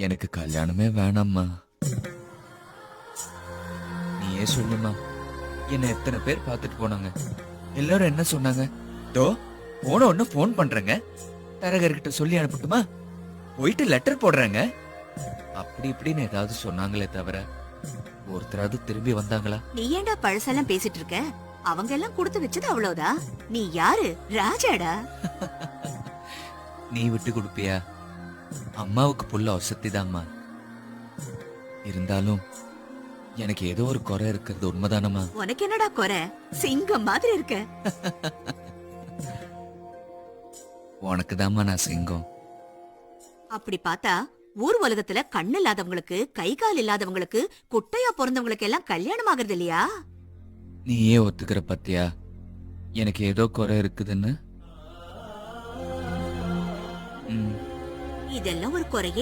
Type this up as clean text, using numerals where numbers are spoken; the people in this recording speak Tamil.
எனக்கு கல்யாணமே வேணாம்மா. நீயே சொல்லுமா. என்ன எத்தனை பேர் பார்த்துட்டு போனாங்க. எல்லாரும் என்ன சொன்னாங்க? தோ போன ஒண்ணு போன் பண்றேங்க, தரகர்கிட்ட சொல்லி அனுப்பட்டுமா, போயிட்டு லெட்டர் போடுறேங்க, அப்படி இப்படின்னு ஏதாவது சொன்னாங்களே தவிர ஒருத்தராவது திரும்பி வந்தாங்களா? நீ ஏன்டா பழசெல்லாம் பேசிட்டு இருக்க? அவங்க எல்லாம் கொடுத்து வச்சது அவ்வளவுதான். நீ யாரு? ராஜாடா. நீ விட்டு கொடுப்பியா? அம்மாவுக்கு புள்ள வசதிதாம்மா. இருந்தாலும் எனக்கு ஏதோ ஒரு குறை இருக்கிறது உண்மைதானம்மா. உனக்கு என்னடா குறை? சிங்கம் மாதிரி இருக்க. உனக்கு தாம்மா நான் சிங்கம். அப்படி பார்த்தா ஊர் உலகத்துல கண்ணு இல்லாதவங்களுக்கு, கை கால் இல்லாதவங்களுக்கு, குட்டையா பிறந்தவங்களுக்கு எல்லாம் கல்யாணம் ஆகுறது இல்லையா? நீயே ஒத்துக்கிற பத்தியா எனக்கு ஏதோ குறை இருக்குதுன்னு? இதெல்லாம் ஒரு குறையே